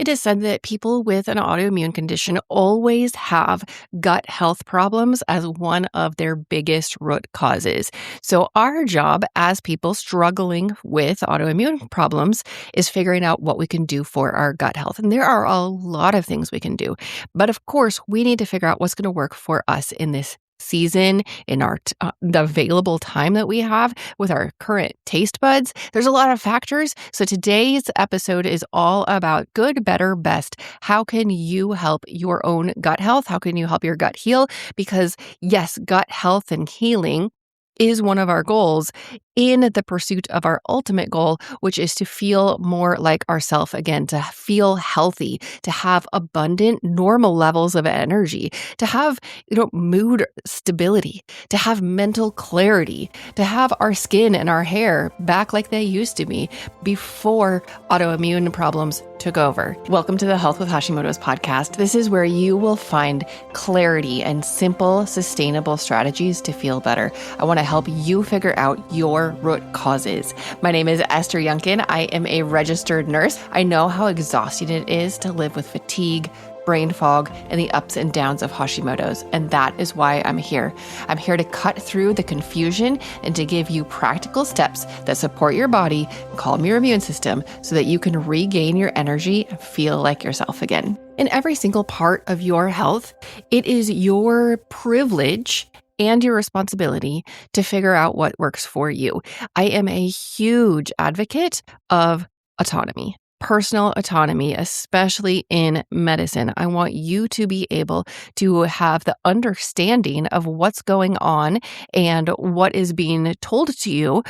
It is said that people with an autoimmune condition always have gut health problems as one of their biggest root causes. So, our job as people struggling with autoimmune problems is figuring out what we can do for our gut health. And there are a lot of things we can do. But of course, we need to figure out what's going to work for us in this season, in our the available time that we have with our current taste buds. There's a lot of factors. So today's episode is all about good, better, best. How can you help your own gut health? How can you help your gut heal? Because yes, gut health and healing is one of our goals in the pursuit of our ultimate goal, which is to feel more like ourselves again, to feel healthy, to have abundant, normal levels of energy, to have, mood stability, to have mental clarity, to have our skin and our hair back like they used to be before autoimmune problems took over. Welcome to the Health with Hashimoto's podcast. This is where you will find clarity and simple, sustainable strategies to feel better. I want to help you figure out your root causes. My name is Esther Youngkin. I am a registered nurse. I know how exhausting it is to live with fatigue, brain fog, and the ups and downs of Hashimoto's. And that is why I'm here. I'm here to cut through the confusion and to give you practical steps that support your body, calm your immune system, so that you can regain your energy and feel like yourself again. In every single part of your health, it is your privilege and your responsibility to figure out what works for you. I am a huge advocate of autonomy. Personal autonomy, especially in medicine. I want you to be able to have the understanding of what's going on and what is being told to you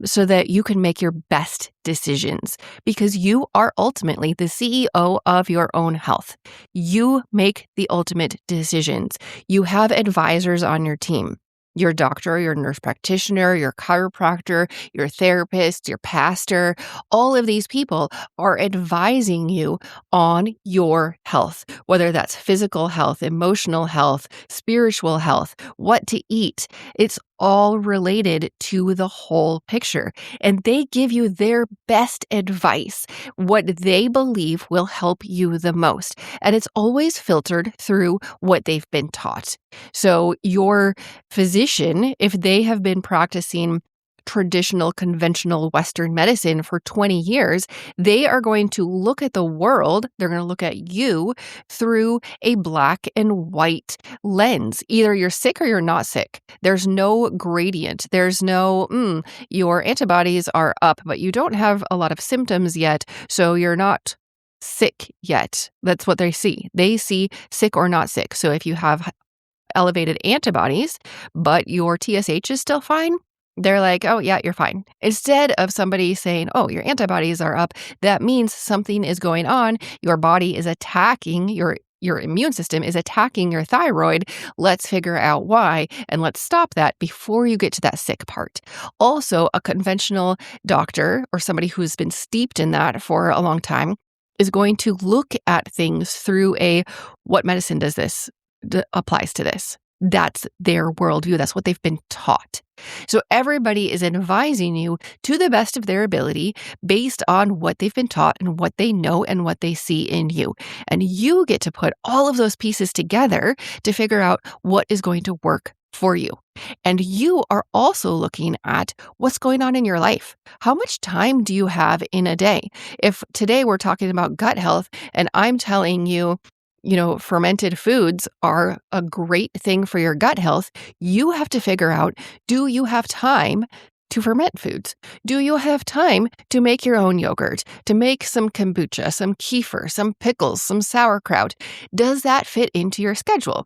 so that you can make your best decisions, because you are ultimately the CEO of your own health. You make the ultimate decisions. You have advisors on your team. Your doctor, your nurse practitioner, your chiropractor, your therapist, your pastor, all of these people are advising you on your health, whether that's physical health, emotional health, spiritual health, what to eat. It's all related to the whole picture. And they give you their best advice, what they believe will help you the most. And it's always filtered through what they've been taught. So your physician, if they have been practicing traditional, conventional Western medicine for 20 years, they are going to look at the world, they're going to look at you through a black and white lens. Either you're sick or you're not sick. There's no gradient. There's no, your antibodies are up, but you don't have a lot of symptoms yet, so you're not sick yet. That's what they see. They see sick or not sick. So if you have elevated antibodies, but your TSH is still fine, they're like, oh, yeah, you're fine. Instead of somebody saying, oh, your antibodies are up, that means something is going on. Your body is attacking, your immune system is attacking your thyroid. Let's figure out why, and let's stop that before you get to that sick part. Also, a conventional doctor or somebody who's been steeped in that for a long time is going to look at things through what medicine does this applies to this. That's their worldview. That's what they've been taught. So everybody is advising you to the best of their ability based on what they've been taught and what they know and what they see in you. And you get to put all of those pieces together to figure out what is going to work for you. And you are also looking at what's going on in your life. How much time do you have in a day? If today we're talking about gut health and I'm telling you, fermented foods are a great thing for your gut health, you have to figure out, do you have time to ferment foods? Do you have time to make your own yogurt, to make some kombucha, some kefir, some pickles, some sauerkraut? Does that fit into your schedule?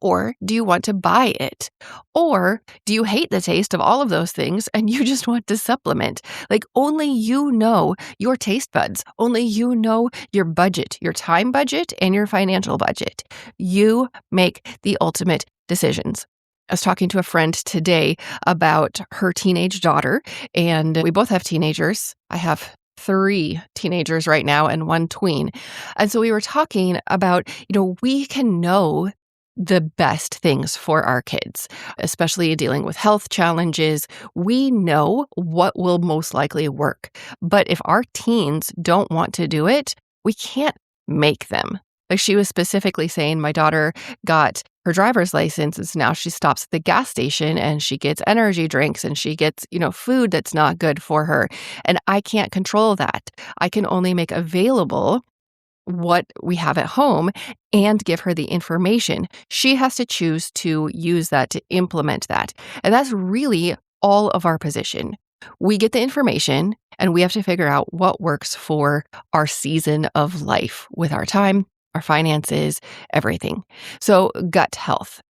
Or do you want to buy it? Or do you hate the taste of all of those things and you just want to supplement? Like, only you know your taste buds. Only you know your budget, your time budget, and your financial budget. You make the ultimate decisions. I was talking to a friend today about her teenage daughter, and we both have teenagers. I have 3 teenagers right now and 1 tween. And so we were talking about, we can know the best things for our kids, especially dealing with health challenges. We know what will most likely work. But if our teens don't want to do it, We can't make them. Like she was specifically saying, my daughter got her driver's license, and so now she stops at the gas station and she gets energy drinks and she gets, food that's not good for her. And I can't control that. I can only make available what we have at home and give her the information. She has to choose to use that to implement that. And that's really all of our position. We get the information and we have to figure out what works for our season of life with our time, our finances, everything. So, gut health.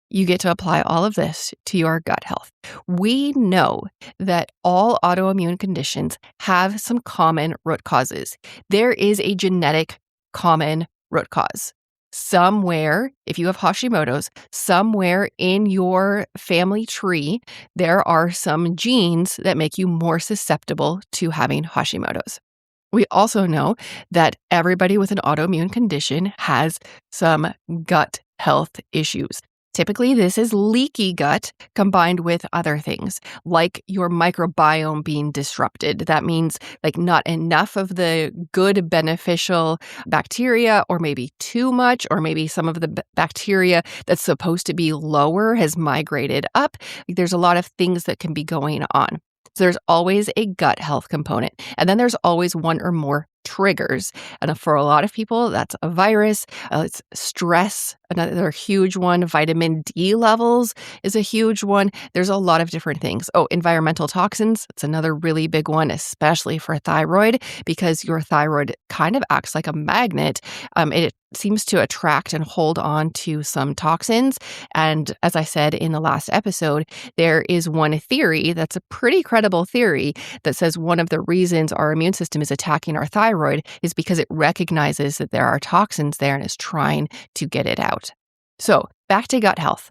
You get to apply all of this to your gut health. We know that all autoimmune conditions have some common root causes. There is a genetic common root cause. Somewhere, if you have Hashimoto's, somewhere in your family tree, there are some genes that make you more susceptible to having Hashimoto's. We also know that everybody with an autoimmune condition has some gut health issues. Typically, this is leaky gut combined with other things, like your microbiome being disrupted. That means like not enough of the good beneficial bacteria, or maybe too much, or maybe some of the bacteria that's supposed to be lower has migrated up. There's a lot of things that can be going on. So there's always a gut health component. And then there's always one or more triggers. And for a lot of people, that's a virus. It's stress, another huge one. Vitamin D levels is a huge one. There's a lot of different things. Oh, environmental toxins. It's another really big one, especially for thyroid, because your thyroid kind of acts like a magnet. It seems to attract and hold on to some toxins. And as I said in the last episode, there is one theory that's a pretty credible theory that says one of the reasons our immune system is attacking our thyroid is because it recognizes that there are toxins there and is trying to get it out. So back to gut health.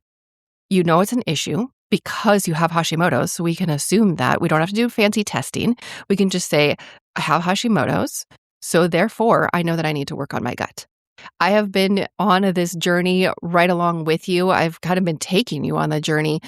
You know it's an issue because you have Hashimoto's, so we can assume that. We don't have to do fancy testing. We can just say, I have Hashimoto's, so therefore I know that I need to work on my gut. I have been on this journey right along with you. I've kind of been taking you on the journey,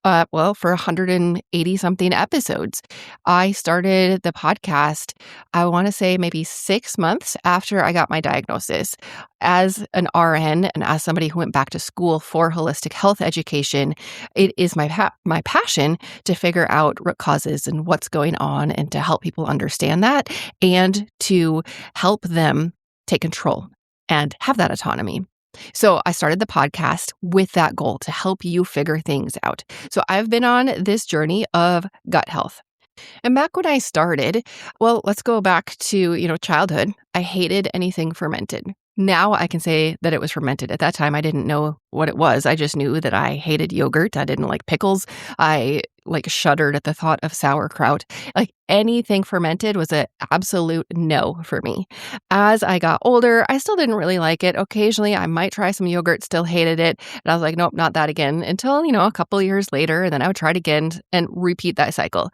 for 180 something episodes. I started the podcast, I want to say maybe 6 months after I got my diagnosis. As an RN and as somebody who went back to school for holistic health education, it is my passion to figure out root causes and what's going on and to help people understand that and to help them take control and have that autonomy. So I started the podcast with that goal to help you figure things out. So I've been on this journey of gut health. And back when I started, let's go back to, childhood. I hated anything fermented. Now I can say that it was fermented. At that time, I didn't know what it was. I just knew that I hated yogurt. I didn't like pickles. I shuddered at the thought of sauerkraut. Anything fermented was an absolute no for me. As I got older, I still didn't really like it. Occasionally, I might try some yogurt, still hated it. And I was like, nope, not that again. Until, a couple of years later, and then I would try it again and repeat that cycle.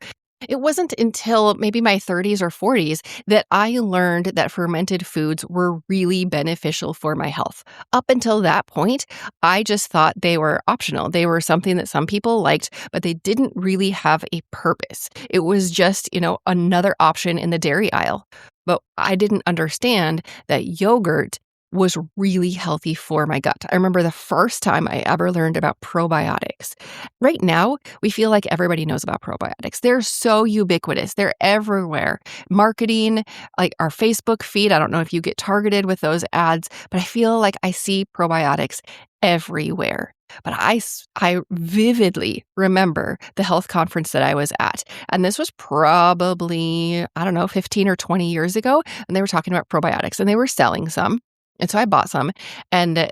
It wasn't until maybe my 30s or 40s that I learned that fermented foods were really beneficial for my health. Up until that point, I just thought they were optional. They were something that some people liked, but they didn't really have a purpose. It was just, another option in the dairy aisle. But I didn't understand that yogurt was really healthy for my gut. I remember the first time I ever learned about probiotics. Right now, we feel like everybody knows about probiotics. They're so ubiquitous. They're everywhere. Marketing, like our Facebook feed, I don't know if you get targeted with those ads, but I feel like I see probiotics everywhere. But I vividly remember the health conference that I was at. And this was probably, 15 or 20 years ago. And they were talking about probiotics and they were selling some. And so I bought some, and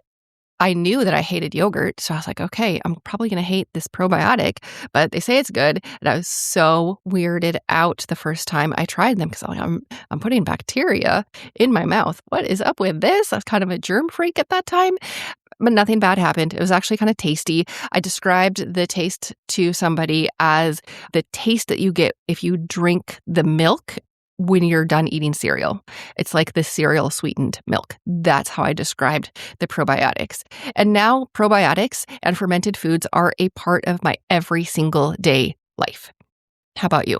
I knew that I hated yogurt. So I was like, okay, I'm probably going to hate this probiotic, but they say it's good. And I was so weirded out the first time I tried them because I'm putting bacteria in my mouth. What is up with this? I was kind of a germ freak at that time. But nothing bad happened. It was actually kind of tasty. I described the taste to somebody as the taste that you get if you drink the milk when you're done eating cereal. It's like the cereal sweetened milk. That's how I described the probiotics. And now probiotics and fermented foods are a part of my every single day life. How about you?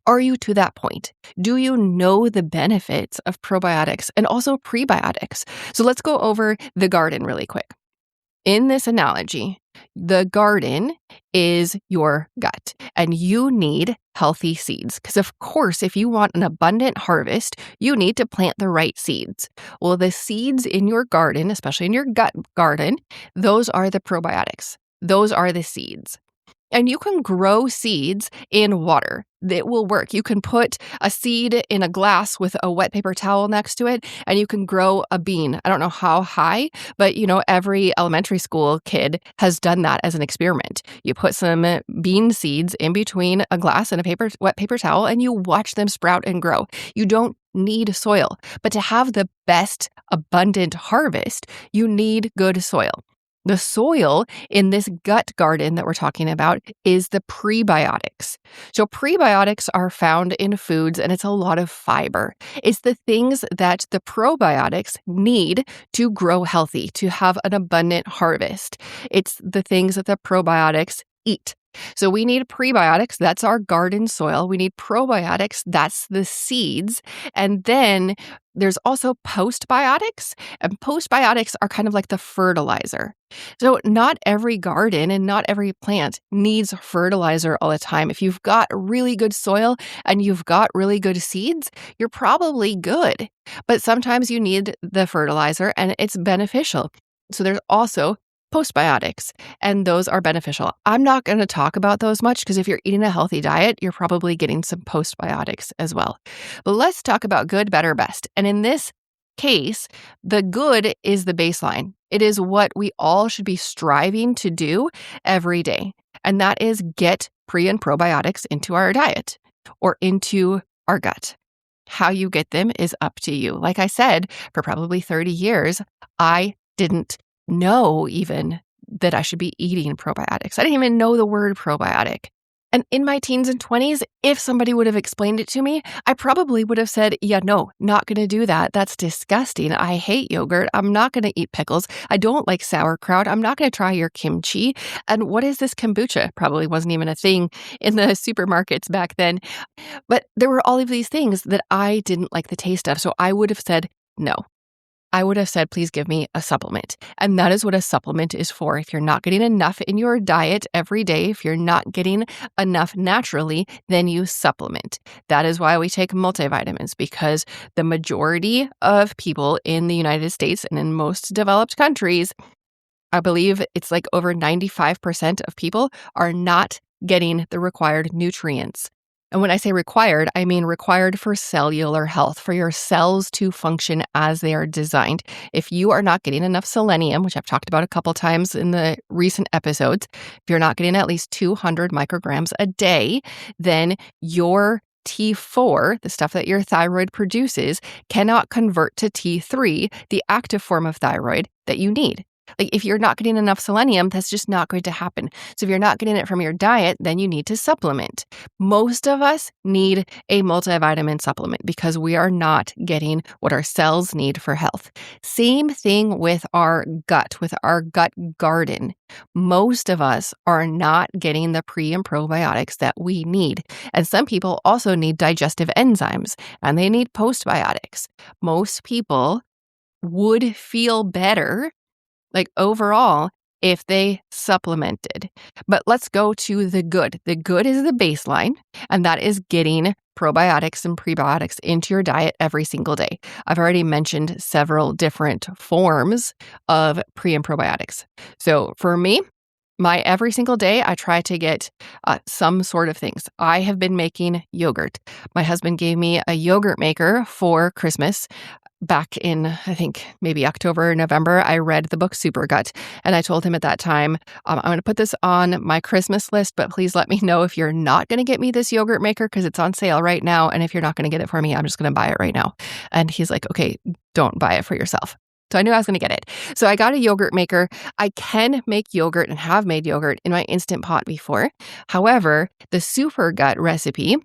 Are you to that point? Do you know the benefits of probiotics and also prebiotics? So let's go over the garden really quick. In this analogy, the garden is your gut, and you need healthy seeds. Because, of course, if you want an abundant harvest, you need to plant the right seeds. Well, the seeds in your garden, especially in your gut garden, those are the probiotics. Those are the seeds. And you can grow seeds in water. It will work. You can put a seed in a glass with a wet paper towel next to it, and you can grow a bean. I don't know how high, but every elementary school kid has done that as an experiment. You put some bean seeds in between a glass and a wet paper towel, and you watch them sprout and grow. You don't need soil, but to have the best abundant harvest, you need good soil. The soil in this gut garden that we're talking about is the prebiotics. So prebiotics are found in foods, and it's a lot of fiber. It's the things that the probiotics need to grow healthy, to have an abundant harvest. It's the things that the probiotics eat. So we need prebiotics, that's our garden soil. We need probiotics, that's the seeds. And then there's also postbiotics, and postbiotics are kind of like the fertilizer. So not every garden and not every plant needs fertilizer all the time. If you've got really good soil and you've got really good seeds, you're probably good. But sometimes you need the fertilizer and it's beneficial. So there's also postbiotics, and those are beneficial. I'm not going to talk about those much because if you're eating a healthy diet, you're probably getting some postbiotics as well. But let's talk about good, better, best. And in this case, the good is the baseline. It is what we all should be striving to do every day. And that is get pre and probiotics into our diet or into our gut. How you get them is up to you. Like I said, for probably 30 years, I didn't know even that I should be eating probiotics. I didn't even know the word probiotic. And in my teens and 20s, if somebody would have explained it to me, I probably would have said, yeah, no, not going to do that. That's disgusting. I hate yogurt. I'm not going to eat pickles. I don't like sauerkraut. I'm not going to try your kimchi. And what is this kombucha? Probably wasn't even a thing in the supermarkets back then. But there were all of these things that I didn't like the taste of. So I would have said no. I would have said, please give me a supplement. And that is what a supplement is for. If you're not getting enough in your diet every day, if you're not getting enough naturally, then you supplement. That is why we take multivitamins, because the majority of people in the United States and in most developed countries, I believe it's like over 95% of people are not getting the required nutrients. And when I say required, I mean required for cellular health, for your cells to function as they are designed. If you are not getting enough selenium, which I've talked about a couple times in the recent episodes, if you're not getting at least 200 micrograms a day, then your T4, the stuff that your thyroid produces, cannot convert to T3, the active form of thyroid that you need. Like if you're not getting enough selenium, that's just not going to happen. So if you're not getting it from your diet, then you need to supplement. Most of us need a multivitamin supplement because we are not getting what our cells need for health. Same thing with our gut garden. Most of us are not getting the pre and probiotics that we need. And some people also need digestive enzymes and they need postbiotics. Most people would feel better overall, if they supplemented. But let's go to the good. The good is the baseline, and that is getting probiotics and prebiotics into your diet every single day. I've already mentioned several different forms of pre and probiotics. So for me, my every single day, I try to get some sort of things. I have been making yogurt. My husband gave me a yogurt maker for Christmas. Back in, I think, maybe October or November, I read the book Super Gut. And I told him at that time, I'm going to put this on my Christmas list, but please let me know if you're not going to get me this yogurt maker because it's on sale right now. And if you're not going to get it for me, I'm just going to buy it right now. And he's like, okay, don't buy it for yourself. So I knew I was going to get it. So I got a yogurt maker. I can make yogurt and have made yogurt in my Instant Pot before. However, the Super Gut recipe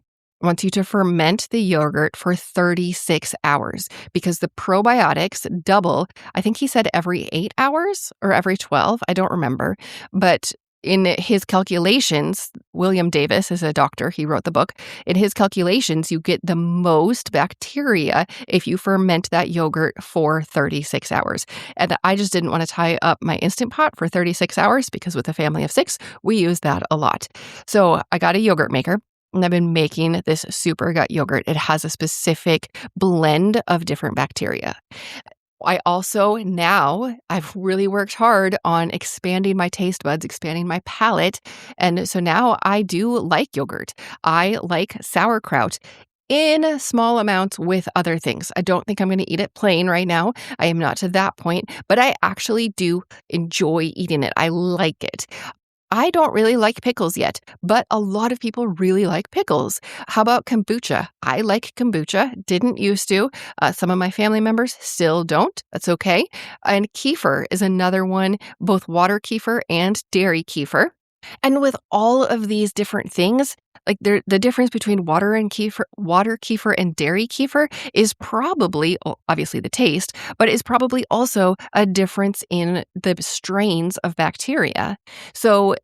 wants you to ferment the yogurt for 36 hours because the probiotics double. I think he said every 8 hours or every 12. I don't remember. But in his calculations, William Davis is a doctor, he wrote the book. In his calculations, you get the most bacteria if you ferment that yogurt for 36 hours. And I just didn't want to tie up my Instant Pot for 36 hours because with a family of 6, we use that a lot. So I got a yogurt maker. And I've been making this super gut yogurt. It has a specific blend of different bacteria. I've really worked hard on expanding my taste buds, expanding my palate. And so now I do like yogurt. I like sauerkraut in small amounts with other things. I don't think I'm going to eat it plain right now. I am not to that point, but I actually do enjoy eating it. I like it. I don't really like pickles yet, but a lot of people really like pickles. How about kombucha? I like kombucha, didn't used to. Some of my family members still don't. That's okay. And kefir is another one, both water kefir and dairy kefir. And with all of these different things, like the difference between water kefir and dairy kefir is probably, obviously the taste, but is probably also a difference in the strains of bacteria. So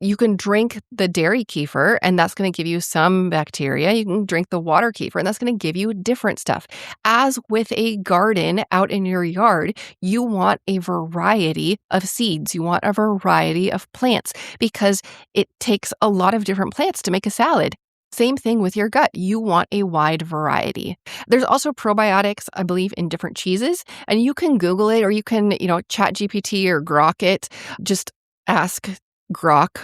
you can drink the dairy kefir, and that's going to give you some bacteria. You can drink the water kefir, and that's going to give you different stuff. As with a garden out in your yard, you want a variety of seeds. You want a variety of plants because it takes a lot of different plants to make a salad. Same thing with your gut. You want a wide variety. There's also probiotics, I believe, in different cheeses, and you can Google it or you can, chat GPT or Grok it. Just ask Grok,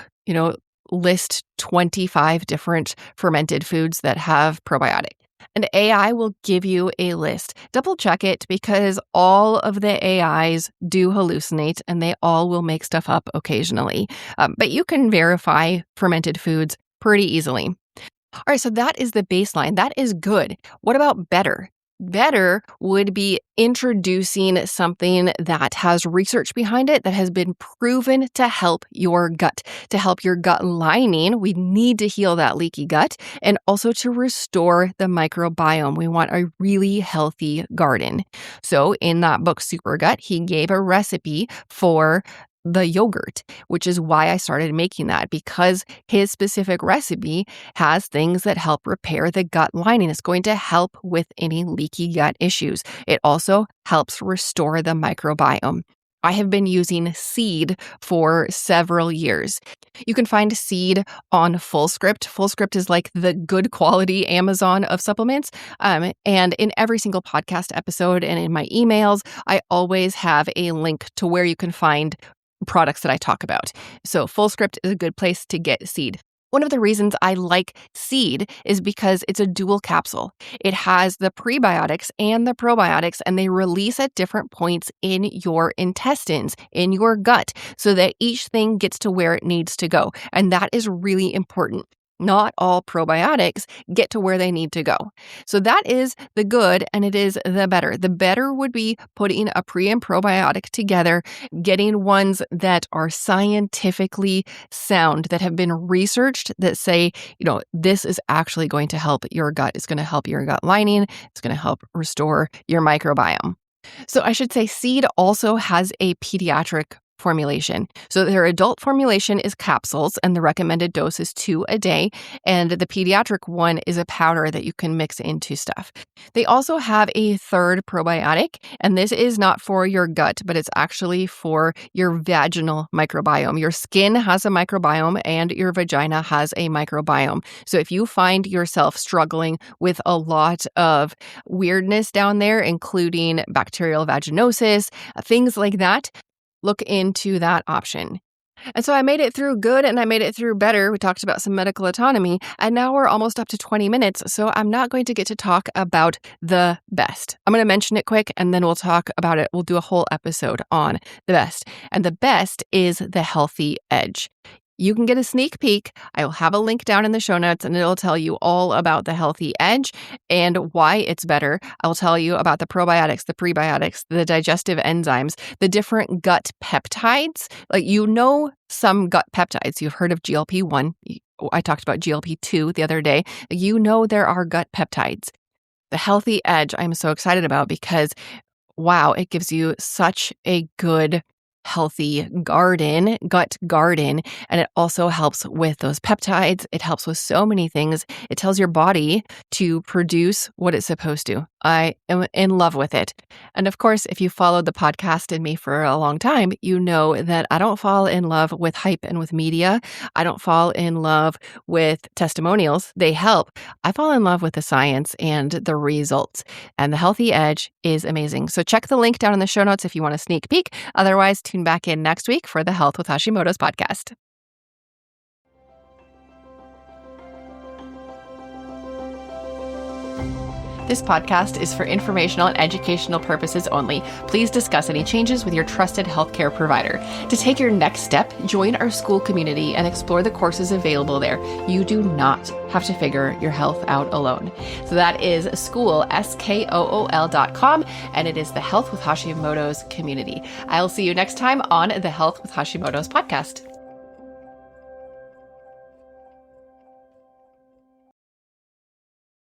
list 25 different fermented foods that have probiotic. And AI will give you a list. Double check it because all of the AIs do hallucinate and they all will make stuff up occasionally. But you can verify fermented foods pretty easily. All right, so that is the baseline. That is good. What about better? Better would be introducing something that has research behind it that has been proven to help your gut lining. We need to heal that leaky gut and also to restore the microbiome. We want a really healthy garden. So in that book, Super Gut, he gave a recipe for the yogurt, which is why I started making that, because his specific recipe has things that help repair the gut lining. It's going to help with any leaky gut issues. It also helps restore the microbiome. I have been using Seed for several years. You can find Seed on FullScript. FullScript is like the good quality Amazon of supplements. And in every single podcast episode and in my emails, I always have a link to where you can find products that I talk about. So FullScript is a good place to get Seed. One of the reasons I like Seed is because it's a dual capsule. It has the prebiotics and the probiotics, and they release at different points in your intestines, in your gut, so that each thing gets to where it needs to go. And that is really important. Not all probiotics get to where they need to go. So that is the good and it is the better. The better would be putting a pre and probiotic together, getting ones that are scientifically sound, that have been researched, that say, this is actually going to help your gut. It's going to help your gut lining. It's going to help restore your microbiome. So I should say Seed also has a pediatric formulation. So their adult formulation is capsules and the recommended dose is 2 a day. And the pediatric one is a powder that you can mix into stuff. They also have a third probiotic, and this is not for your gut, but it's actually for your vaginal microbiome. Your skin has a microbiome and your vagina has a microbiome. So if you find yourself struggling with a lot of weirdness down there, including bacterial vaginosis, things like that, look into that option. And so I made it through good and I made it through better. We talked about some medical autonomy, and now we're almost up to 20 minutes. So I'm not going to get to talk about the best. I'm going to mention it quick and then we'll talk about it. We'll do a whole episode on the best. And the best is the Healthy Edge. You can get a sneak peek. I will have a link down in the show notes and it'll tell you all about the Healthy Edge and why it's better. I'll tell you about the probiotics, the prebiotics, the digestive enzymes, the different gut peptides. Some gut peptides. You've heard of GLP-1. I talked about GLP-2 the other day. There are gut peptides. The Healthy Edge I'm so excited about because, wow, it gives you such a good healthy gut garden, and it also helps with those peptides. It helps with so many things. It tells your body to produce what it's supposed to. I am in love with it. And of course, if you followed the podcast and me for a long time, you know that I don't fall in love with hype and with media. I don't fall in love with testimonials. They help. I fall in love with the science and the results. And the Healthy Edge is amazing. So check the link down in the show notes if you want a sneak peek. Otherwise, tune back in next week for the Health with Hashimoto's podcast. This podcast is for informational and educational purposes only. Please discuss any changes with your trusted healthcare provider. To take your next step, join our school community and explore the courses available there. You do not have to figure your health out alone. So that is school, SKOOL.com, and it is the Health with Hashimoto's community. I'll see you next time on the Health with Hashimoto's podcast.